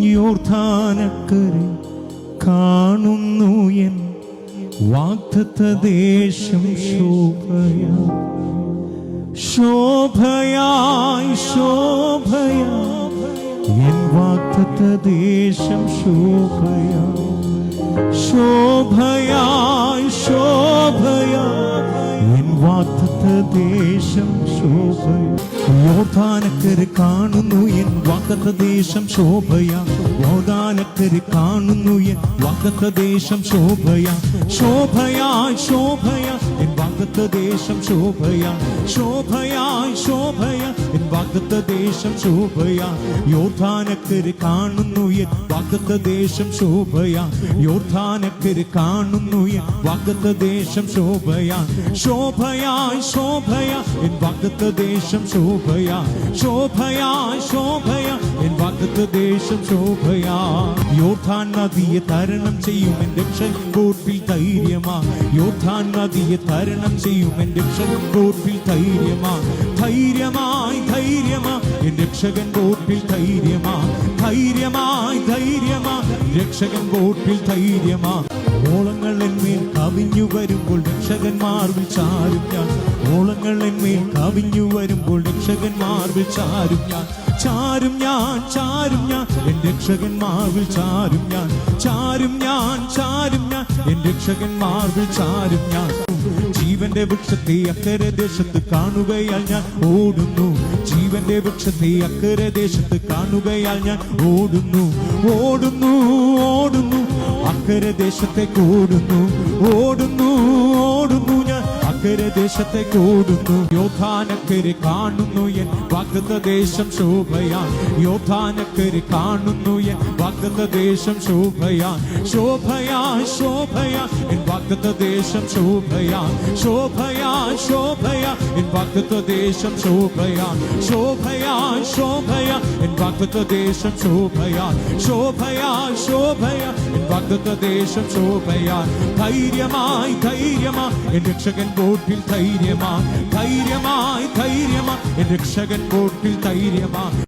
യോർദാനക്കരെ കാണുന്നു എൻ വാഗ്ദത്ത ദേശം ശോഭയായി ശോഭയായി ശോഭയായി എൻ വാഗ്ദത്ത ദേശം ശോഭയായി ശോഭയായി ശോഭയായി എൻ വാഗ്ദത്ത ദേശം ശോഭയായി യോർദാനക്കരെ കാണുന്നു എൻ വാഗ്ദത്ത ദേശം ശോഭയായി യോർദാനക്കരെ കാണുന്നു എൻ വാഗ്ദത്ത ദേശം ശോഭയായി ശോഭയായി ശോഭയായി എൻ വാഗ്ദത്ത ദേശം ശോഭയായി ശോഭയായി ശോഭയായി എൻ വാഗ്ദത്ത ദേശം ശോഭയായി യോർദാനക്കരെ കാണുന്നു എൻ വാഗ്ദത്ത ദേശം ശോഭയായി യോർദാനക്കരെ കാണുന്നു എൻ വാഗ്ദത്ത ദേശം ശോഭയായി ശോഭയായി ശോഭയായി എൻ വാഗ്ദത്ത ദേശം ശോഭയായി ശോഭയായി ശോഭയായി എൻ വാഗ്ദത്ത ദേശം ശോഭയായി യോർദാൻ നദിയെ തരണം ചെയ്യും എൻ രക്ഷകൻ കോട്ടിൽ ധൈര്യമാ യോർദാൻ നദിയെ തരണം ചെയ്യും എൻ രക്ഷകൻ കോട്ടിൽ ധൈര്യമാ ധൈര്യമായി ധൈര്യമാ എൻ രക്ഷകൻ കോട്ടിൽ ധൈര്യമാ ധൈര്യമായി ധൈര്യമാ രക്ഷകൻ കോട്ടിൽ ധൈര്യമാ ഓളങ്ങൾ എന്മേൽ കവിഞ്ഞു വരുമ്പോൾ രക്ഷകന്മാർവിൽ ചാരും ഞാൻ ഓളങ്ങൾ എന്മേൽ കവിഞ്ഞു വരുമ്പോൾ രക്ഷകന്മാർവിൽ ചാരും ഞാൻ ചാരും ഞാൻ ചാരും ഞാൻ എൻ രക്ഷകന്മാർവിൽ ചാരും ഞാൻ ചാരും ഞാൻ ചാരും ഞാൻ എൻ രക്ഷകന്മാർവിൽ ചാരും ഞാൻ ജീവന്റെ വൃക്ഷത്തെ അക്കരെ ദേശത്ത് കാണുകയാൽ ഞാൻ ഓടുന്നു ജീവന്റെ വൃക്ഷത്തെ അക്കരെ ദേശത്ത് കാണുകയാൽ ഞാൻ ഓടുന്നു ഓടുന്നു ഓടുന്നു അക്കരെ ദേശത്തേക്ക് ഓടുന്നു ഓടുന്നു ഓടുന്നു ഞാൻ അക്കരെ ദേശത്തേക്ക് ഓടുന്നു യോർദാനക്കരെ കാണുന്നു എൻ വാഗ്ദത്ത ദേശം ശോഭയായി യോർദാനക്കരെ കാണുന്നു എൻ വാഗ്ദത്ത ദേശം ശോഭയായി ശോഭയായി ശോഭയായി എൻ വാഗ്ദത്ത ദേശം ശോഭയായി ശോഭയായി ശോഭയായി എൻ വാഗ്ദത്ത ദേശം ശോഭയായി ശോഭയായി ശോഭയായി എൻ വാഗ്ദത്ത ദേശം ശോഭയായി ശോഭയായി ശോഭയായി എൻ വാഗ്ദത്ത ദേശം ശോഭയായി ധൈര്യമായി ധൈര്യമായി എൻ രക്ഷകൻ കോട്ടിൽ ധൈര്യമായി ധൈര്യമായി ധൈര്യമായി എൻ രക്ഷകൻ കോട്ടിൽ ധൈര്യമായി